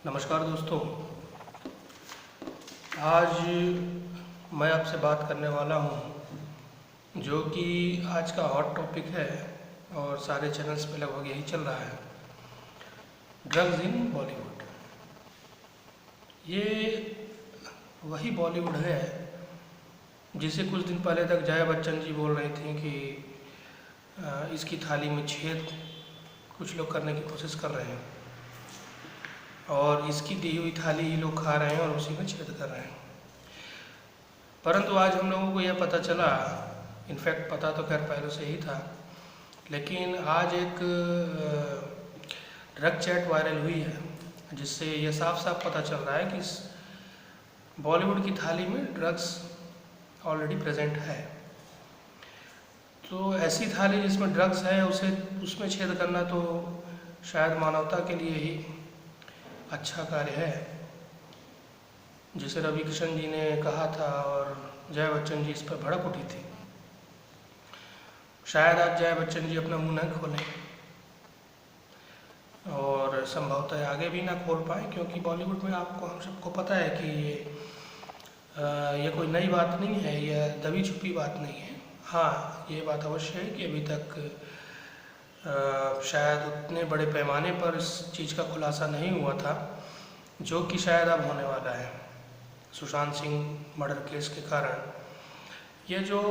नमस्कार दोस्तों। आज मैं आपसे बात करने वाला हूँ जो कि आज का हॉट टॉपिक है और सारे चैनल्स पे लगभग यही चल रहा है, ड्रग्स इन बॉलीवुड। ये वही बॉलीवुड है जिसे कुछ दिन पहले तक जया बच्चन जी बोल रही थी कि इसकी थाली में छेद कुछ लोग करने की कोशिश कर रहे हैं और इसकी दी हुई थाली ही लोग खा रहे हैं और उसी में छेद कर रहे हैं। परंतु आज हम लोगों को यह पता चला, इनफैक्ट पता तो खैर पहले से ही था, लेकिन आज एक ड्रग चैट वायरल हुई है जिससे ये साफ साफ पता चल रहा है कि इस बॉलीवुड की थाली में ड्रग्स ऑलरेडी प्रेजेंट है। तो ऐसी थाली जिसमें ड्रग्स है उसमें छेद करना तो शायद मानवता के लिए ही अच्छा कार्य है, जिसे रवि किशन जी ने कहा था और जया बच्चन जी इस पर भड़क उठी थी। शायद आज जया बच्चन जी अपना मुंह न खोलें और संभवतः आगे भी ना खोल पाए, क्योंकि बॉलीवुड में हम सबको पता है कि ये कोई नई बात नहीं है, यह दबी छुपी बात नहीं है। हाँ, ये बात अवश्य है कि अभी तक शायद उतने बड़े पैमाने पर इस चीज़ का खुलासा नहीं हुआ था जो कि शायद अब होने वाला है। सुशांत सिंह मर्डर केस के कारण ये जो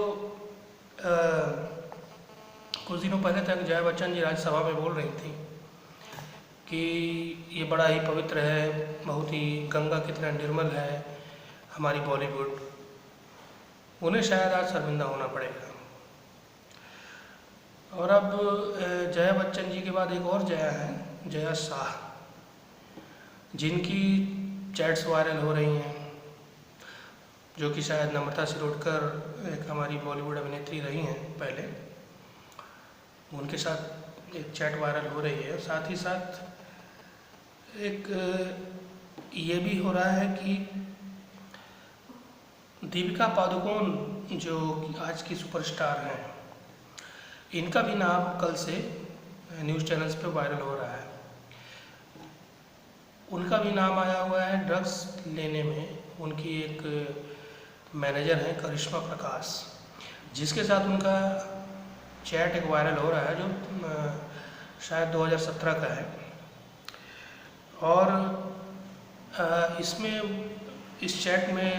कुछ दिनों पहले तक जया बच्चन जी राज्यसभा में बोल रही थी कि ये बड़ा ही पवित्र है, बहुत ही गंगा की तरह निर्मल है हमारी बॉलीवुड, उन्हें शायद आज शर्मिंदा होना पड़ेगा। और अब जया बच्चन जी के बाद एक और जया है, जया शाह, जिनकी चैट्स वायरल हो रही हैं, जो कि शायद नम्रता शिरोडकर एक हमारी बॉलीवुड अभिनेत्री रही हैं पहले, उनके साथ एक चैट वायरल हो रही है। साथ ही साथ एक ये भी हो रहा है कि दीपिका पादुकोण जो आज की सुपरस्टार हैं, इनका भी नाम कल से न्यूज़ चैनल्स पे वायरल हो रहा है। उनका भी नाम आया हुआ है ड्रग्स लेने में। उनकी एक मैनेजर है करिश्मा प्रकाश, जिसके साथ उनका चैट एक वायरल हो रहा है जो शायद 2017 का है। और इसमें इस चैट में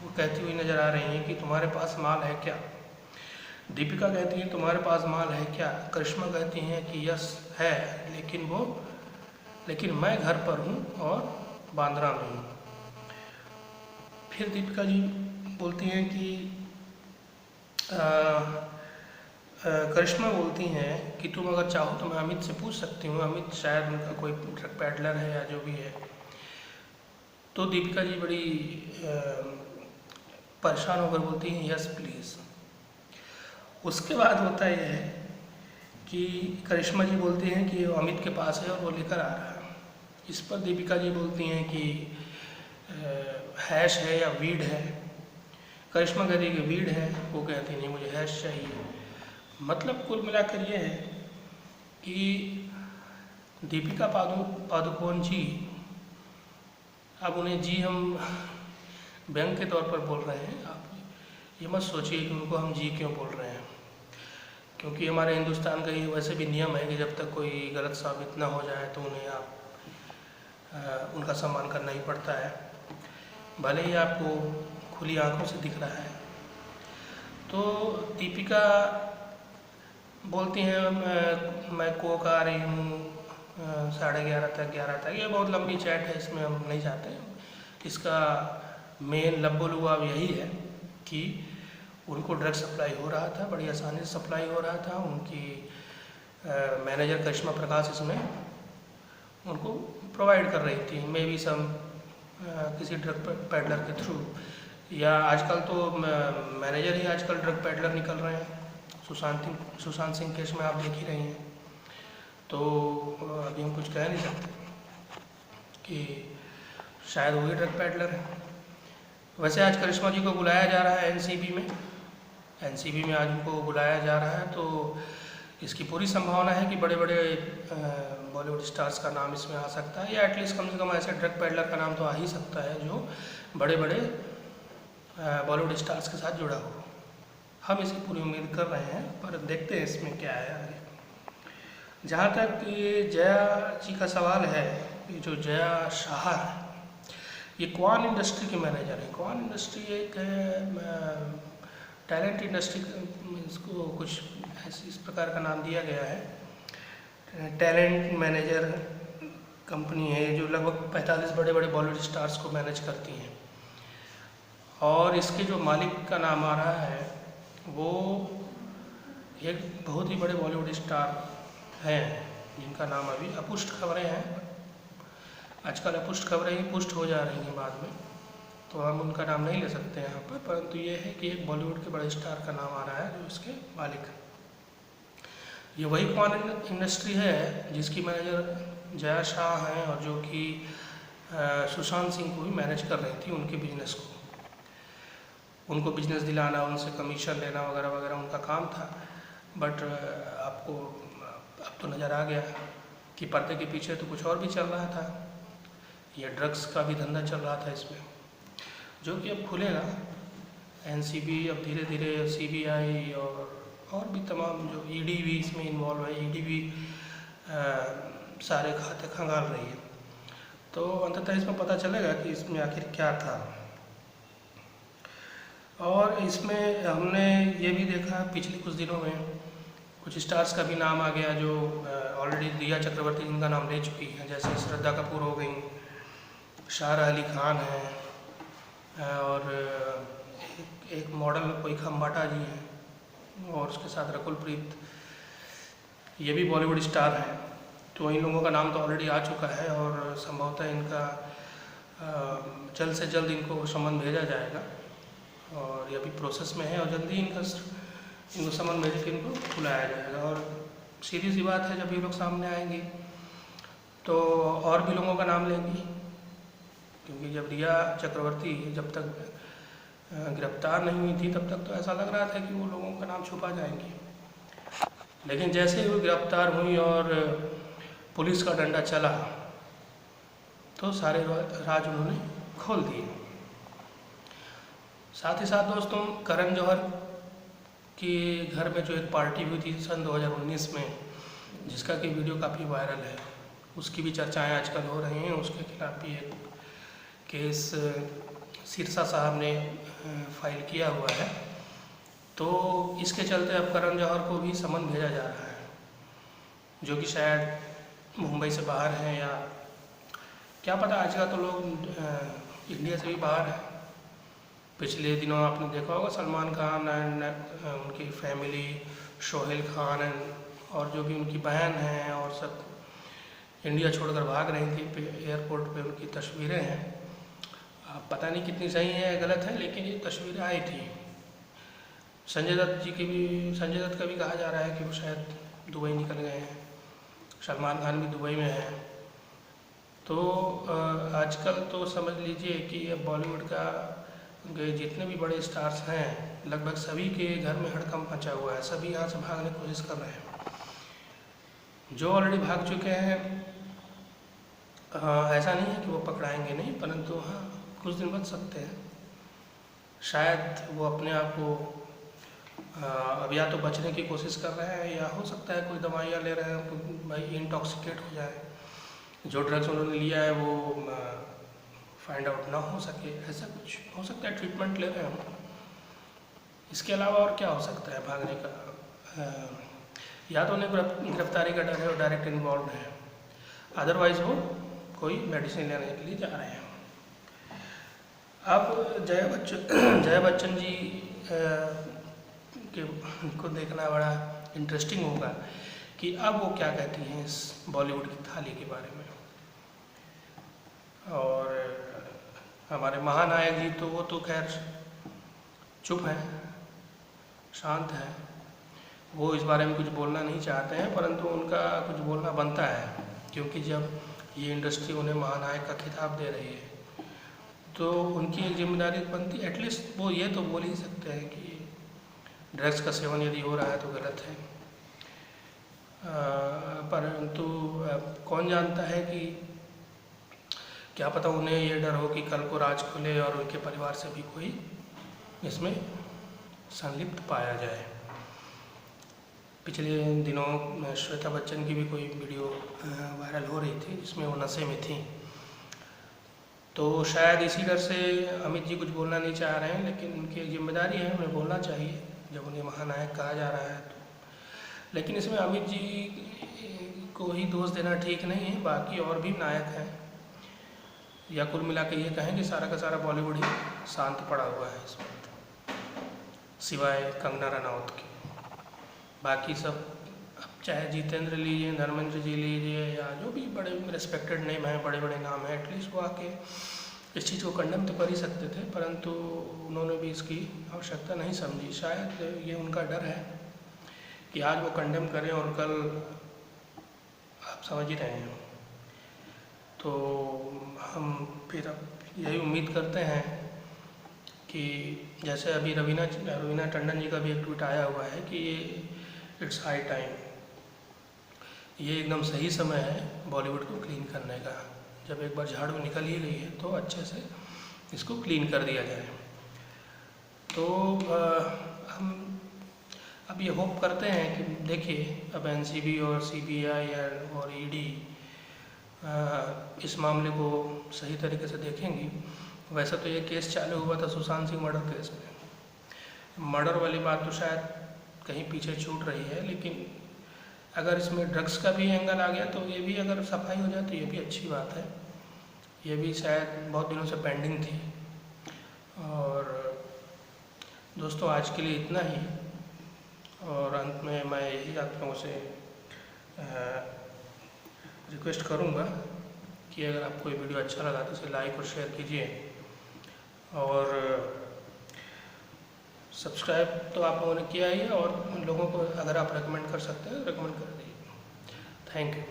वो कहती हुई नज़र आ रही हैं कि तुम्हारे पास माल है क्या। दीपिका कहती है तुम्हारे पास माल है क्या। करिश्मा कहती हैं कि यस है, लेकिन मैं घर पर हूँ और बांद्रा में हूँ। फिर दीपिका जी बोलती हैं कि करिश्मा बोलती हैं कि तुम अगर चाहो तो मैं अमित से पूछ सकती हूँ, अमित शायद उनका कोई ड्रग पैडलर है या जो भी है। तो दीपिका जी बड़ी परेशान होकर बोलती हैं यस प्लीज़। उसके बाद होता यह है कि करिश्मा जी बोलती हैं कि वो अमित के पास है और वो लेकर आ रहा है। इस पर दीपिका जी बोलती हैं कि हैश है या वीड है। करिश्मा कहती है कि वीड है, वो कहती नहीं मुझे हैश चाहिए। मतलब कुल मिलाकर ये है कि दीपिका पादुकोण जी, अब उन्हें जी हम व्यंग के तौर पर बोल रहे हैं, आप ये मत सोचिए कि उनको हम जी क्यों बोल रहे हैं, क्योंकि हमारे हिंदुस्तान का ये वैसे भी नियम है कि जब तक कोई गलत साबित ना हो जाए तो उन्हें आप उनका सम्मान करना ही पड़ता है, भले ही आपको खुली आंखों से दिख रहा है। तो दीपिका बोलती हैं मैं कोक आ रही हूँ 11:30 तक 11 तक। ये बहुत लंबी चैट है, इसमें हम नहीं जाते। इसका मेन लब्बो-लुआब यही है कि उनको ड्रग सप्लाई हो रहा था, बड़ी आसानी से सप्लाई हो रहा था। उनकी मैनेजर करिश्मा प्रकाश इसमें उनको प्रोवाइड कर रही थी, मे बी सम किसी ड्रग पैडलर के थ्रू, या आजकल तो मैनेजर ही आजकल ड्रग पैडलर निकल रहे हैं। सुशांत सिंह केस में आप देख ही रही हैं। तो अभी हम कुछ कह नहीं सकते कि शायद वही ड्रग पैडलर है। वैसे आज करिश्मा जी को बुलाया जा रहा है एनसीबी में आज उनको बुलाया जा रहा है। तो इसकी पूरी संभावना है कि बड़े बड़े बॉलीवुड स्टार्स का नाम इसमें आ सकता है, या एटलीस्ट कम से कम ऐसे ड्रग पेडलर का नाम तो आ ही सकता है जो बड़े बड़े बॉलीवुड स्टार्स के साथ जुड़ा हो। हम इसकी पूरी उम्मीद कर रहे हैं, पर देखते हैं इसमें क्या है आगे। जहाँ तक ये जया जी का सवाल है, ये जो जया शाह है, ये क्वान इंडस्ट्री के मैनेजर है। क्वान इंडस्ट्री एक टैलेंट इंडस्ट्री, इसको कुछ इस प्रकार का नाम दिया गया है। टैलेंट मैनेजर कंपनी है जो लगभग 45 बड़े बड़े बॉलीवुड स्टार्स को मैनेज करती हैं, और इसके जो मालिक का नाम आ रहा है वो एक बहुत ही बड़े बॉलीवुड स्टार हैं जिनका नाम अभी अपुष्ट खबरें हैं। आजकल अपुष्ट खबरें ही पुष्ट हो जा रही हैं बाद में, तो हम उनका नाम नहीं ले सकते हैं यहाँ पर, परंतु ये है कि एक बॉलीवुड के बड़े स्टार का नाम आ रहा है जो इसके मालिक। ये वही क्वान इंडस्ट्री है जिसकी मैनेजर जया शाह हैं, और जो कि सुशांत सिंह को भी मैनेज कर रही थी, उनके बिजनेस को, उनको बिजनेस दिलाना, उनसे कमीशन लेना वगैरह वगैरह उनका काम था। बट आपको अब तो नज़र आ गया कि पर्दे के पीछे तो कुछ और भी चल रहा था। ये ड्रग्स का भी धंधा चल रहा था इसमें, जो कि अब खुलेगा। एनसीबी अब धीरे धीरे, सीबीआई और भी तमाम जो ईडी भी इसमें इन्वॉल्व है, ईडी भी सारे खाते खंगाल रही है, तो अंततः इसमें पता चलेगा कि इसमें आखिर क्या था। और इसमें हमने ये भी देखा पिछले कुछ दिनों में कुछ स्टार्स का भी नाम आ गया जो ऑलरेडी दिया चक्रवर्ती जिनका नाम ले चुकी हैं, जैसे श्रद्धा कपूर हो गई, शाहरुख अली खान है, और एक मॉडल कोई खम्बाटा जी हैं, और उसके साथ रकुल प्रीत, ये भी बॉलीवुड स्टार हैं। तो इन लोगों का नाम तो ऑलरेडी आ चुका है, और संभवतः इनका जल्द से जल्द इनको समन भेजा जाएगा, और ये अभी प्रोसेस में है, और जल्दी इनको समन भेज के इनको बुलाया जाएगा। और सीधी सी बात है, जब ये लोग सामने आएंगे तो और भी लोगों का नाम लेंगी, क्योंकि जब रिया चक्रवर्ती जब तक गिरफ्तार नहीं हुई थी तब तक तो ऐसा लग रहा था कि वो लोगों का नाम छुपा जाएंगे, लेकिन जैसे ही वो गिरफ्तार हुई और पुलिस का डंडा चला तो सारे राज उन्होंने खोल दिए। साथ ही साथ दोस्तों, करण जौहर के घर में जो एक पार्टी हुई थी सन 2019 में, जिसका कि वीडियो काफ़ी वायरल है, उसकी भी चर्चाएं आजकल हो रही हैं। उसके खिलाफ भी एक केस सिरसा साहब ने फाइल किया हुआ है, तो इसके चलते अब करण जौहर को भी समन भेजा जा रहा है, जो कि शायद मुंबई से बाहर हैं, या क्या पता, आज का तो लोग इंडिया से भी बाहर हैं। पिछले दिनों आपने देखा होगा सलमान खान एंड उनकी फैमिली, सोहेल खान और जो भी उनकी बहन हैं, और सब इंडिया छोड़कर भाग रही थी। एयरपोर्ट पे उनकी तस्वीरें हैं, पता नहीं कितनी सही है गलत है, लेकिन ये तस्वीरें आई थी। संजय दत्त का भी कहा जा रहा है कि वो शायद दुबई निकल गए हैं, सलमान खान भी दुबई में है। तो आजकल तो समझ लीजिए कि अब बॉलीवुड का जितने भी बड़े स्टार्स हैं, लगभग सभी के घर में हड़कंप मचा हुआ है, सभी यहाँ से भागने की कोशिश कर रहे हैं। जो ऑलरेडी भाग चुके हैं, ऐसा नहीं है कि वो पकड़ाएंगे नहीं, परंतु हाँ कुछ दिन बच सकते हैं। शायद वो अपने आप को अब या तो बचने की कोशिश कर रहे हैं, या हो सकता है कोई दवाइयाँ ले रहे हैं तो भाई इंटॉक्सिकेट हो जाए, जो ड्रग्स उन्होंने लिया है वो फाइंड आउट ना हो सके, ऐसा कुछ हो सकता है, ट्रीटमेंट ले रहे हैं। इसके अलावा और क्या हो सकता है भागने का? या तो उन्हें गिरफ्तारी का डर है और डायरेक्ट इन्वॉल्व है, अदरवाइज़ वो कोई मेडिसिन लेने के लिए जा रहे हैं। अब जया बच्चन जी को देखना बड़ा इंटरेस्टिंग होगा कि अब वो क्या कहती हैं इस बॉलीवुड की थाली के बारे में। और हमारे महानायक जी तो वो तो खैर चुप हैं, शांत हैं, वो इस बारे में कुछ बोलना नहीं चाहते हैं, परंतु उनका कुछ बोलना बनता है, क्योंकि जब ये इंडस्ट्री उन्हें महानायक का खिताब दे रही है तो उनकी एक जिम्मेदारी बनती है, एटलीस्ट वो ये तो बोल ही सकते हैं कि ड्रग्स का सेवन यदि हो रहा है तो गलत है। परंतु कौन जानता है कि क्या पता उन्हें ये डर हो कि कल को राज खुले और उनके परिवार से भी कोई इसमें संलिप्त पाया जाए। पिछले दिनों श्वेता बच्चन की भी कोई वीडियो वायरल हो रही थी जिसमें वो नशे में थी, तो शायद इसी डर से अमित जी कुछ बोलना नहीं चाह रहे हैं, लेकिन उनकी एक जिम्मेदारी है, उन्हें बोलना चाहिए जब उन्हें महानायक कहा जा रहा है तो। लेकिन इसमें अमित जी को ही दोष देना ठीक नहीं है, बाकी और भी नायक हैं, या कुल मिला के ये कहें कि सारा का सारा बॉलीवुड ही शांत पड़ा हुआ है इस वक्त, सिवाय कंगना रनौत के। बाकी सब, अब चाहे जितेंद्र लीजिए, धर्मेंद्र जी लीजिए, या जो भी बड़े रिस्पेक्टेड नेम हैं, बड़े बड़े नाम हैं, एटलीस्ट वो आके इस चीज़ को कंडेम तो कर ही सकते थे, परंतु उन्होंने भी इसकी आवश्यकता नहीं समझी। शायद ये उनका डर है कि आज वो कंडेम करें और कल, आप समझ ही रहे हैं। तो हम फिर अब यही उम्मीद करते हैं कि जैसे अभी रवीना टंडन जी का भी एक ट्वीट आया हुआ है कि ये इट्स हाई टाइम, ये एकदम सही समय है बॉलीवुड को क्लीन करने का। जब एक बार झाड़ू निकल ही गई है तो अच्छे से इसको क्लीन कर दिया जाए। तो हम अब ये होप करते हैं कि देखिए अब एनसीबी और सीबीआई और ईडी इस मामले को सही तरीके से देखेंगी। वैसे तो ये केस चालू हुआ था सुशांत सिंह मर्डर केस में, मर्डर वाली बात तो शायद कहीं पीछे छूट रही है, लेकिन अगर इसमें ड्रग्स का भी एंगल आ गया तो ये भी अगर सफाई हो जाए तो ये भी अच्छी बात है। ये भी शायद बहुत दिनों से पेंडिंग थी। और दोस्तों आज के लिए इतना ही, और अंत में मैं यही आप लोगों से रिक्वेस्ट करूँगा कि अगर आपको ये वीडियो अच्छा लगा तो इसे लाइक और शेयर कीजिए, और सब्सक्राइब तो आप लोगों ने किया ही है, और उन लोगों को अगर आप रेकमेंड कर सकते हैं रेकमेंड कर दीजिए। Thank you.